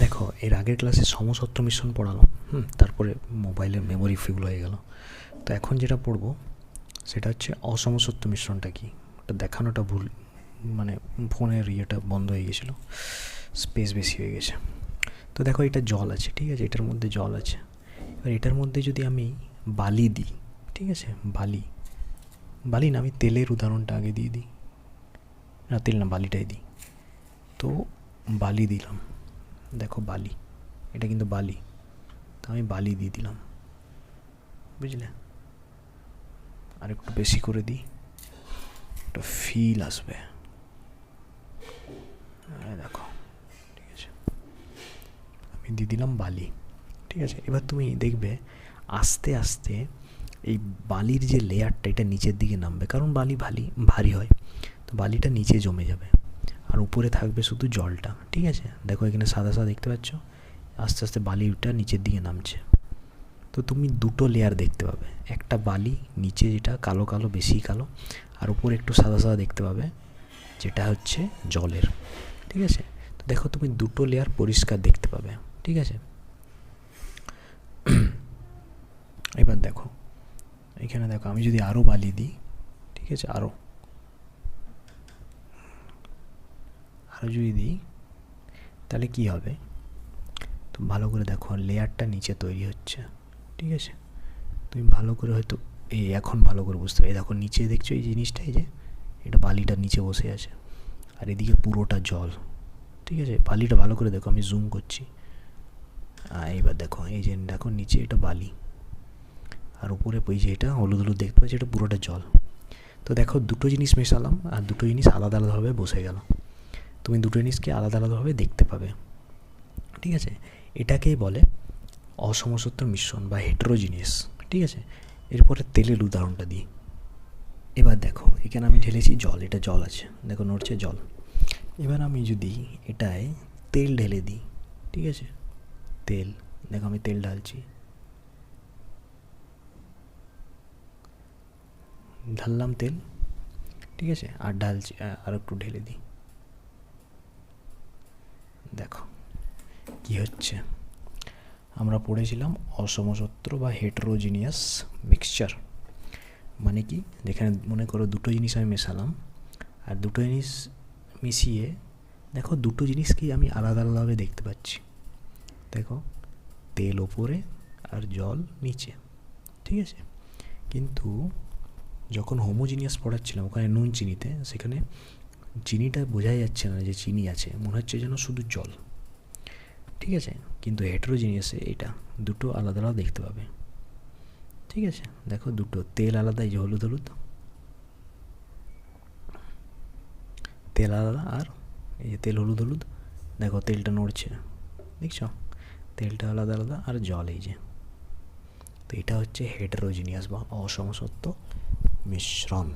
দেখো এর আগের ক্লাসে সমসত্ব মিশ্রণ পড়ালাম, তারপরে মোবাইলের মেমোরি ফুল হয়ে গেল। তো এখন যেটা পড়বো সেটা হচ্ছে অসমসত্ব মিশ্রণটা কি, ওটা দেখানোটা ভুল, মানে ফোনের ইয়েটা বন্ধ হয়ে গেছিলো, স্পেস বেশি হয়ে গেছে। তো দেখো এটা জল আছে, ঠিক আছে, এটার মধ্যে জল আছে। এবার এটার মধ্যে যদি আমি বালি দিই, ঠিক আছে, বালি বালি না, আমি তেলের উদাহরণটা আগে দিয়ে দিই, না তেল না বালিটাই দিই। তো বালি দিলাম, দেখো বালি, এটা কিন্তু বালি, তো আমি বালি দিয়ে দিলাম, বুঝলে। আর একটু বেশি করে দিই, একটা ফিল আসবে, দেখো, ঠিক আছে, আমি দিয়ে দিলাম বালি, ঠিক আছে। এবার তুমি দেখবে আস্তে আস্তে এই বালির যে লেয়ারটা এটা নিচের দিকে নামবে, কারণ বালি ভারী হয়, তো বালিটা নিচে জমে যাবে আর উপরে থাকবে শুধু জলটা, ঠিক আছে। দেখো এখানে সাদা সাদা দেখতে পাচ্ছ, আস্তে আস্তে বালিটা নিচের দিকে নামছে। তো তুমি দুটো লেয়ার দেখতে পাবে, একটা বালি নিচে যেটা কালো কালো, বেশি কালো, আর উপরে একটু সাদা সাদা দেখতে পাবে, যেটা হচ্ছে জলের, ঠিক আছে। তো দেখো তুমি দুটো লেয়ার পরিষ্কার দেখতে পাবে, ঠিক আছে। এবার দেখো এখানে দেখো আমি যদি আরও বালি দিই, ঠিক আছে, আরও যদি দিই তাহলে কি হবে, তো ভালো করে দেখো লেয়ারটা নিচে তৈরি হচ্ছে, ঠিক আছে। তুমি ভালো করে হয়তো এখন ভালো করে বুঝতে পারবে, দেখো নিচে দেখছো এই জিনিসটা, এই যে এটা বালিটা নিচে বসে আছে, আর এদিকে পুরোটা জল, ঠিক আছে। বালিটা ভালো করে দেখো, আমি জুম করছি, এইবার দেখো এই যে দেখো নিচে এটা বালি, আর উপরে ওই যে এটা হলুদ হলুদ দেখতে পাচ্ছি, এটা পুরোটা জল। তো দেখো দুটো জিনিস মেশালাম আর দুটো জিনিস আলাদা আলাদাভাবে বসে গেল, তুমি দুটো জিনিসকে আলাদা আলাদাভাবে দেখতে পাবে, ঠিক আছে। এটাকেই বলে অসমসত্ব মিশ্রণ বা হেটেরোজিনিয়াস, ঠিক আছে। এরপরে তেলের উদাহরণটা দিই। এবার দেখো এখানে আমি ঢেলেছি জল, এটা জল আছে, দেখো নড়ছে জল। এবার আমি যদি এটায় তেল ঢেলে দিই, ঠিক আছে, তেল, দেখো আমি তেল ঢালছি, ঢাললাম তেল, ঠিক আছে, আর ঢালছি, আর একটু ঢেলে দিই, দেখো কি হচ্ছে। আমরা পড়েছিলাম অসমসত্ব বা হেটেরোজিনিয়াস মিক্সচার, মানে কি, যেখানে মনে করো দুটো জিনিস আমি মেশালাম, আর দুটো জিনিস মিশিয়ে দেখো দুটো জিনিসকেই আমি আলাদা আলাদাভাবে দেখতে পাচ্ছি, দেখো তেল ওপরে আর জল নিচে, ঠিক আছে। কিন্তু যখন হোমোজিনিয়াস পড়াচ্ছিলাম ওখানে নুন চিনিতে, সেখানে চিনিটা বোঝাই যাচ্ছে না যে চিনি আছে, মনে হচ্ছে যেন শুধু জল, ঠিক আছে। কিন্তু হেটেরোজিনিয়াসে এটা দুটো আলাদা আলাদা দেখতে পাবে, ঠিক আছে। দেখো দুটো তেল আলাদা, এই যে হলুদ হলুদ তেল আলাদা, আর এই যে তেল হলুদ হলুদ, দেখো তেলটা নড়ছে, দেখছ, তেলটা আলাদা আলাদা, আর জল এই যে। তো এটা হচ্ছে হেটেরোজিনিয়াস বা অসমসত্ব মিশ্রণ।